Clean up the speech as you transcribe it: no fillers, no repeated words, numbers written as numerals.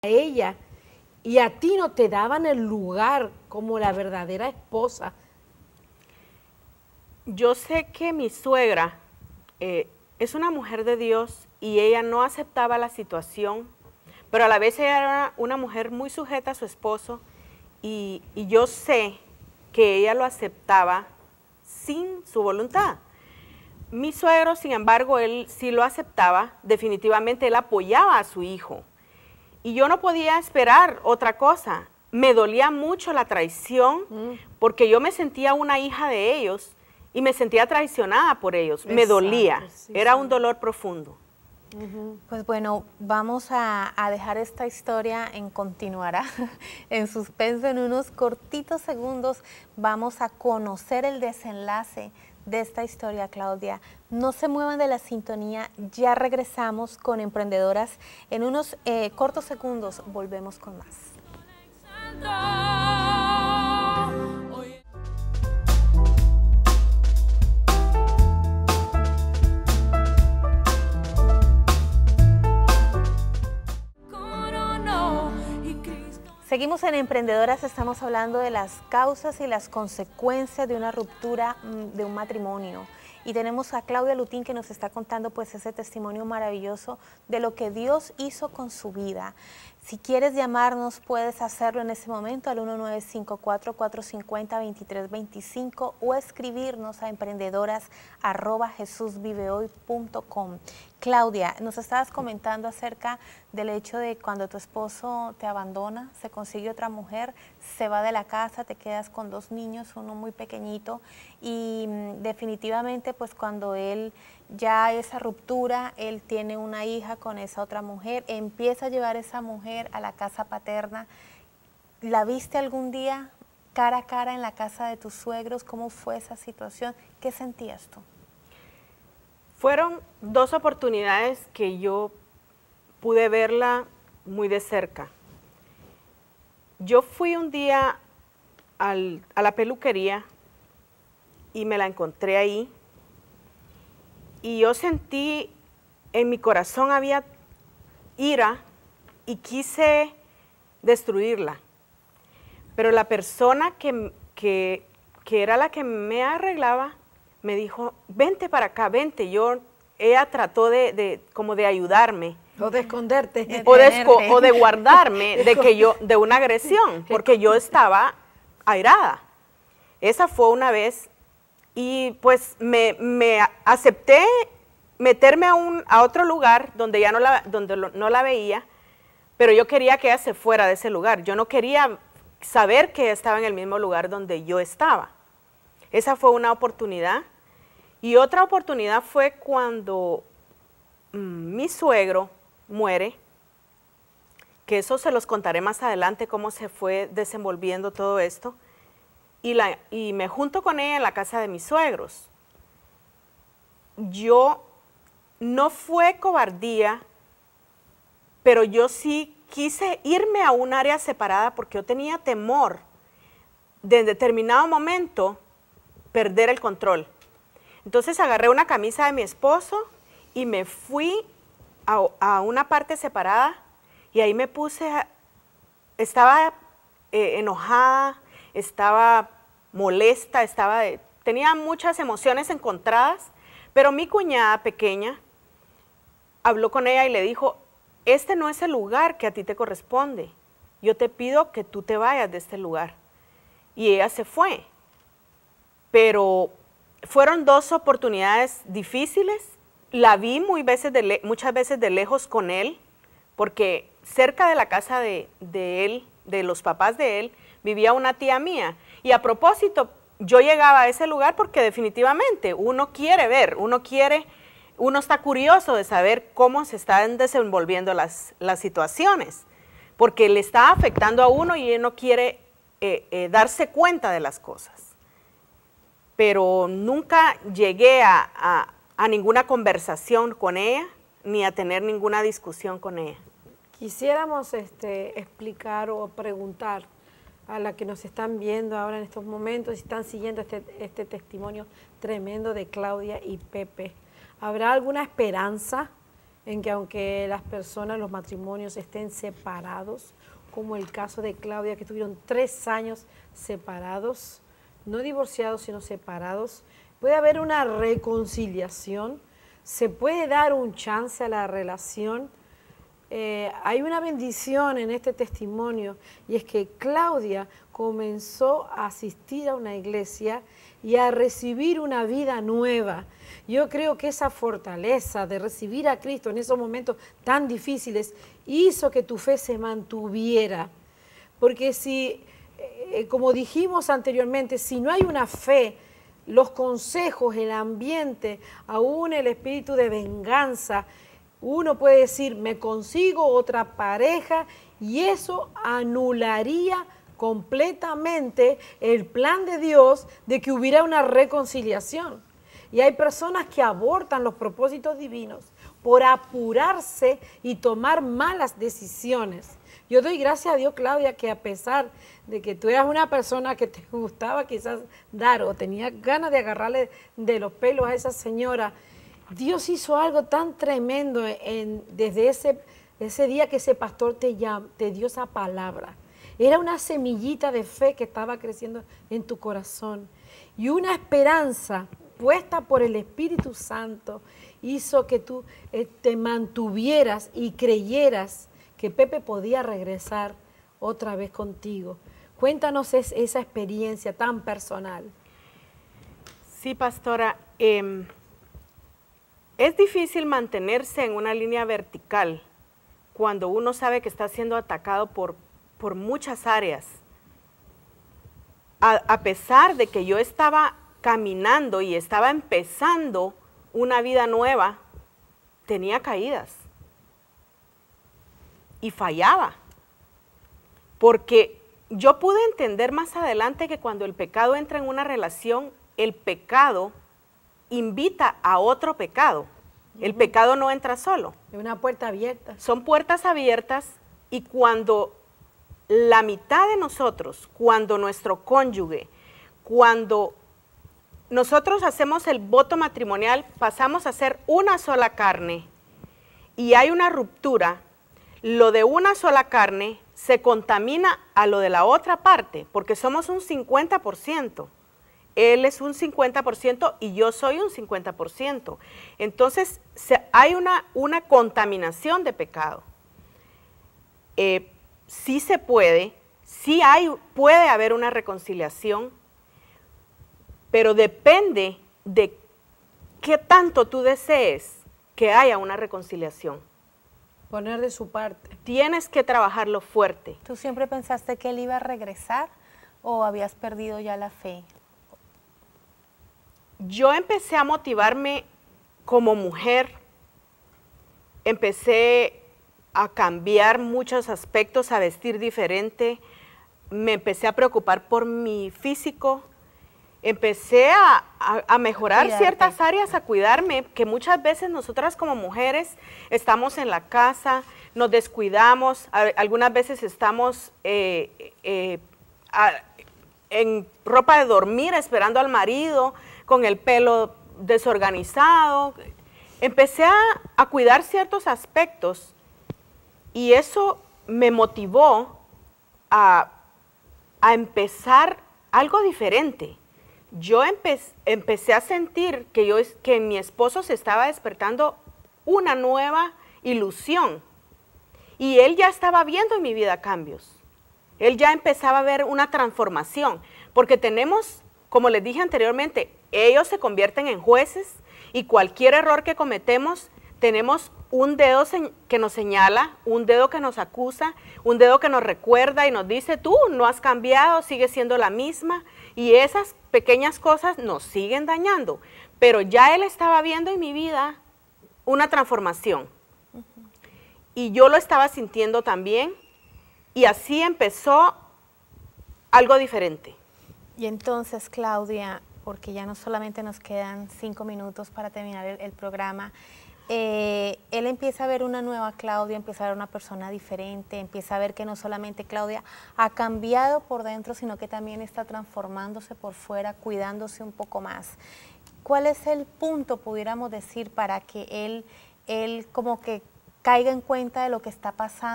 ella y a ti no te daban el lugar como la verdadera esposa. Yo sé que mi suegra es una mujer de Dios y ella no aceptaba la situación, pero a la vez ella era una mujer muy sujeta a su esposo y yo sé que ella lo aceptaba sin su voluntad. Mi suegro, sin embargo, él sí lo aceptaba, definitivamente él apoyaba a su hijo. Y yo no podía esperar otra cosa. Me dolía mucho la traición porque yo me sentía una hija de ellos y me sentía traicionada por ellos. Exacto, me dolía, sí, era sí. un dolor profundo. Pues bueno, vamos a dejar esta historia en continuará, en suspenso en unos cortitos segundos. Vamos a conocer el desenlace de esta historia, Claudia. No se muevan de la sintonía, ya regresamos con Emprendedoras. En unos cortos segundos volvemos con más. Seguimos en Emprendedoras, estamos hablando de las causas y las consecuencias de una ruptura de un matrimonio. Y tenemos a Claudia Lutín que nos está contando pues ese testimonio maravilloso de lo que Dios hizo con su vida. Si quieres llamarnos, puedes hacerlo en ese momento al 1954-450-2325 o escribirnos a emprendedoras@jesusvivehoy.com. Claudia, nos estabas comentando acerca del hecho de cuando tu esposo te abandona, se consigue otra mujer, se va de la casa, te quedas con 2 niños, uno muy pequeñito y definitivamente pues cuando él ya esa ruptura, él tiene una hija con esa otra mujer, empieza a llevar a esa mujer a la casa paterna. ¿La viste algún día cara a cara en la casa de tus suegros? ¿Cómo fue esa situación? ¿Qué sentías tú? Fueron 2 oportunidades que yo pude verla muy de cerca. Yo fui un día a la peluquería y me la encontré ahí y yo sentí en mi corazón había ira y quise destruirla. Pero la persona que era la que me arreglaba me dijo, vente para acá, vente. Ella trató como de ayudarme. O de esconderte. O de guardarme de una agresión, porque yo estaba airada. Esa fue una vez y pues me acepté meterme a otro lugar donde ya no la veía, pero yo quería que ella se fuera de ese lugar. Yo no quería saber que ella estaba en el mismo lugar donde yo estaba. Esa fue una oportunidad. Y otra oportunidad fue cuando mi suegro muere, que eso se los contaré más adelante, cómo se fue desenvolviendo todo esto, y me junto con ella en la casa de mis suegros. Yo, no fue cobardía, pero yo sí quise irme a un área separada porque yo tenía temor de en determinado momento perder el control. Entonces agarré una camisa de mi esposo y me fui a una parte separada y ahí me puse, estaba enojada, estaba molesta, tenía muchas emociones encontradas, pero mi cuñada pequeña habló con ella y le dijo, este no es el lugar que a ti te corresponde, yo te pido que tú te vayas de este lugar. Y ella se fue, pero fueron 2 oportunidades difíciles. La vi muchas veces de lejos con él, porque cerca de la casa de él, de los papás de él, vivía una tía mía. Y a propósito, yo llegaba a ese lugar porque definitivamente uno quiere ver, uno está curioso de saber cómo se están desenvolviendo las situaciones, porque le está afectando a uno y uno quiere darse cuenta de las cosas. Pero nunca llegué a ninguna conversación con ella, ni a tener ninguna discusión con ella. Quisiéramos explicar o preguntar a la que nos están viendo ahora en estos momentos y están siguiendo este testimonio tremendo de Claudia y Pepe. ¿Habrá alguna esperanza en que aunque las personas, los matrimonios estén separados, como el caso de Claudia, que tuvieron 3 años separados, no divorciados, sino separados, puede haber una reconciliación, se puede dar un chance a la relación. Hay una bendición en este testimonio, y es que Claudia comenzó a asistir a una iglesia y a recibir una vida nueva. Yo creo que esa fortaleza de recibir a Cristo en esos momentos tan difíciles hizo que tu fe se mantuviera. Porque si, como dijimos anteriormente, si no hay una fe, los consejos, el ambiente, aún el espíritu de venganza, uno puede decir, me consigo otra pareja, y eso anularía completamente el plan de Dios de que hubiera una reconciliación. Y hay personas que abortan los propósitos divinos por apurarse y tomar malas decisiones. Yo doy gracias a Dios, Claudia, que a pesar de que tú eras una persona que te gustaba quizás dar o tenías ganas de agarrarle de los pelos a esa señora, Dios hizo algo tan tremendo desde ese día que ese pastor te dio esa palabra. Era una semillita de fe que estaba creciendo en tu corazón. Y una esperanza puesta por el Espíritu Santo hizo que tú te mantuvieras y creyeras que Pepe podía regresar otra vez contigo. Cuéntanos esa experiencia tan personal. Sí, pastora. Es difícil mantenerse en una línea vertical cuando uno sabe que está siendo atacado por muchas áreas. A pesar de que yo estaba caminando y estaba empezando una vida nueva, tenía caídas y fallaba. Porque yo pude entender más adelante que cuando el pecado entra en una relación, el pecado invita a otro pecado. El pecado no entra solo. Es una puerta abierta. Son puertas abiertas, y cuando la mitad de nosotros, cuando nuestro cónyuge, cuando nosotros hacemos el voto matrimonial, pasamos a ser una sola carne y hay una ruptura, lo de una sola carne se contamina a lo de la otra parte, porque somos un 50%. Él es un 50% y yo soy un 50%. Entonces, hay una contaminación de pecado. Sí se puede, puede haber una reconciliación, pero depende de qué tanto tú desees que haya una reconciliación. Poner de su parte. Tienes que trabajarlo fuerte. ¿Tú siempre pensaste que él iba a regresar o habías perdido ya la fe? Yo empecé a motivarme como mujer, empecé a cambiar muchos aspectos, a vestir diferente, me empecé a preocupar por mi físico, empecé a mejorar ciertas áreas, a cuidarme, que muchas veces nosotras como mujeres estamos en la casa, nos descuidamos, algunas veces estamos en ropa de dormir esperando al marido, con el pelo desorganizado. Empecé a cuidar ciertos aspectos y eso me motivó a empezar algo diferente. Yo empecé a sentir que mi esposo se estaba despertando una nueva ilusión y él ya estaba viendo en mi vida cambios. Él ya empezaba a ver una transformación, porque tenemos, como les dije anteriormente, ellos se convierten en jueces y cualquier error que cometemos, tenemos un dedo que nos señala, un dedo que nos acusa, un dedo que nos recuerda y nos dice, tú no has cambiado, sigues siendo la misma, y esas pequeñas cosas nos siguen dañando. Pero ya él estaba viendo en mi vida una transformación. Y yo lo estaba sintiendo también, y así empezó algo diferente. Y entonces, Claudia, porque ya no solamente nos quedan 5 minutos para terminar el programa, él empieza a ver una nueva Claudia, empieza a ver una persona diferente, empieza a ver que no solamente Claudia ha cambiado por dentro, sino que también está transformándose por fuera, cuidándose un poco más. ¿Cuál es el punto, pudiéramos decir, para que él él como que caiga en cuenta de lo que está pasando.